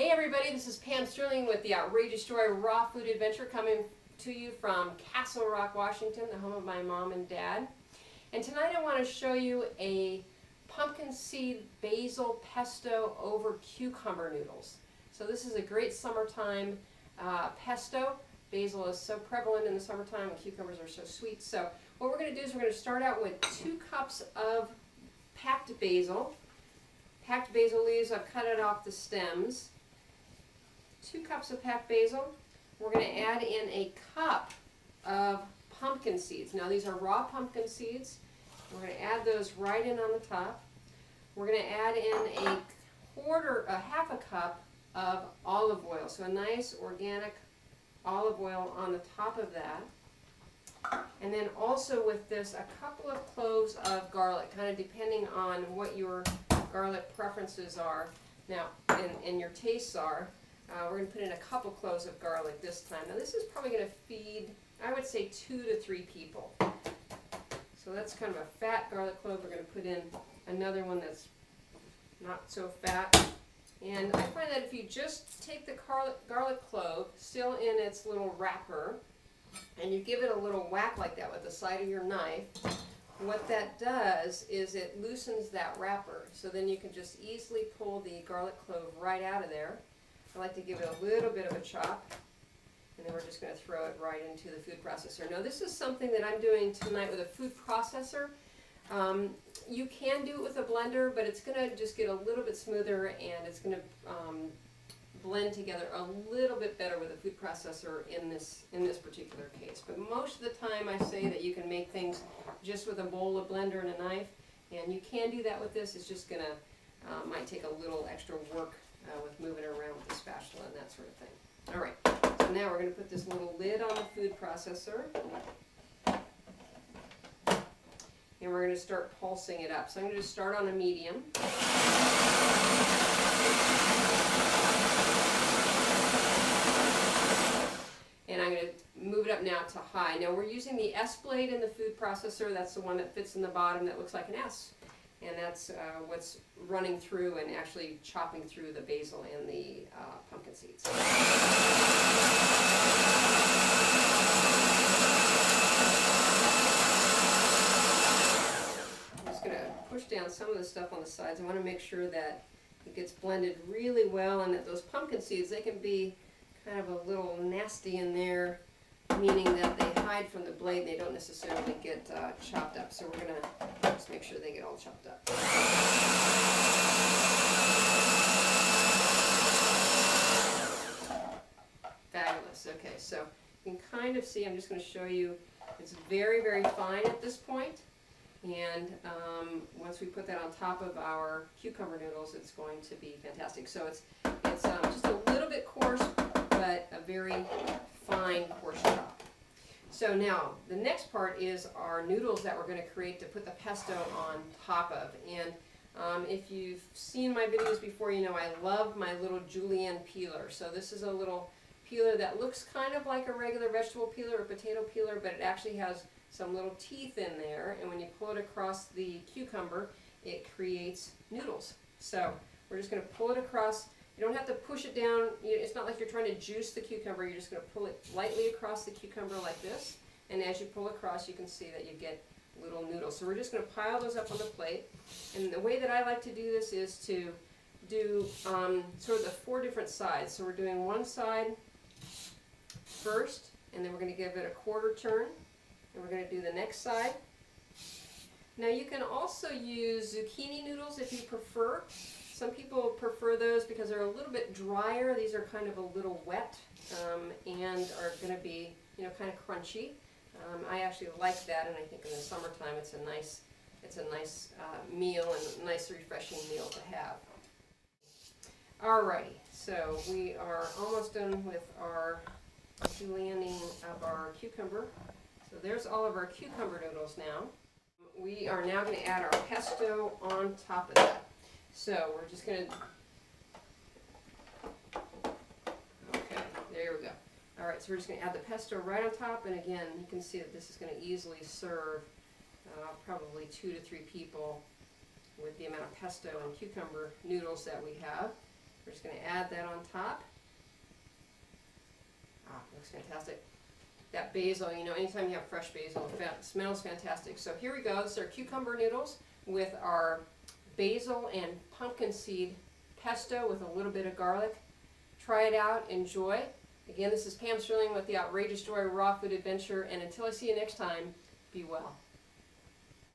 Hey everybody, this is Pam Sterling with the Outrageous Joy Raw Food Adventure coming to you from Castle Rock, Washington, the home of my mom and dad. And tonight I want to show you a pumpkin seed basil pesto over cucumber noodles. So this is a great summertime pesto. Basil is so prevalent in the summertime and cucumbers are so sweet. So what we're going to do is we're going to start out with 2 cups of packed basil. Packed basil leaves, I've cut it off the stems. 2 cups of packed basil. We're going to add in a cup of pumpkin seeds. Now these are raw pumpkin seeds. We're going to add those right in on the top. We're going to add in a half a cup of olive oil. So a nice organic olive oil on the top of that. And then also with this, a couple of cloves of garlic, kind of depending on what your garlic preferences are now and your tastes are. We're going to put in a couple cloves of garlic this time. Now this is probably going to feed, I would say, 2 to 3 people. So that's kind of a fat garlic clove. We're going to put in another one that's not so fat. And I find that if you just take the garlic clove, still in its little wrapper, and you give it a little whack like that with the side of your knife, what that does is it loosens that wrapper. So then you can just easily pull the garlic clove right out of there. I like to give it a little bit of a chop, and then we're just going to throw it right into the food processor. Now this is something that I'm doing tonight with a food processor. You can do it with a blender, but it's going to just get a little bit smoother, and it's going to blend together a little bit better with a food processor in this particular case. But most of the time I say that you can make things just with a bowl, a blender, and a knife, and you can do that with this. It's just going to, might take a little extra work with moving it around with the spatula and that sort of thing. Alright, so now we're going to put this little lid on the food processor, and we're going to start pulsing it up. So I'm going to just start on a medium. And I'm going to move it up now to high. Now we're using the S blade in the food processor. That's the one that fits in the bottom that looks like an S. And that's what's running through and actually chopping through the basil and the pumpkin seeds. I'm just going to push down some of the stuff on the sides. I want to make sure that it gets blended really well, and that those pumpkin seeds, they can be kind of a little nasty in there, meaning that they hide from the blade and they don't necessarily get chopped up. So we're going to just make sure they get all chopped up. Fabulous. Okay, so you can kind of see, I'm just going to show you, it's very, very fine at this point. And once we put that on top of our cucumber noodles, it's going to be fantastic. So it's just a little bit coarse, but a very fine coarse chop. So now the next part is our noodles that we're going to create to put the pesto on top of. And if you've seen my videos before, you know I love my little julienne peeler. So this is a little peeler that looks kind of like a regular vegetable peeler or potato peeler, but it actually has some little teeth in there, and when you pull it across the cucumber, it creates noodles. So we're just going to pull it across. You don't have to push it down. It's not like you're trying to juice the cucumber. You're just going to pull it lightly across the cucumber like this, and as you pull across, you can see that you get little noodles. So we're just going to pile those up on the plate, and the way that I like to do this is to do sort of the 4 different sides. So we're doing one side first, and then we're going to give it a quarter turn. And we're going to do the next side. Now you can also use zucchini noodles if you prefer. Some people prefer those because they're a little bit drier. These are kind of a little wet and are going to be, you know, kind of crunchy. I actually like that, and I think in the summertime it's a nice meal and a nice refreshing meal to have. Alrighty, so we are almost done with our julienning of our cucumber. So there's all of our cucumber noodles now. We are now going to add our pesto on top of that. So we're just going to, okay, there we go. Alright, so we're just going to add the pesto right on top, and again, you can see that this is going to easily serve probably 2 to 3 people with the amount of pesto and cucumber noodles that we have. We're just going to add that on top. Ah, looks fantastic. That basil, you know, anytime you have fresh basil, it smells fantastic. So here we go. This is our cucumber noodles with our basil and pumpkin seed pesto with a little bit of garlic. Try it out. Enjoy. Again, this is Pam Sterling with the Outrageous Joy Raw Food Adventure, and until I see you next time, be well.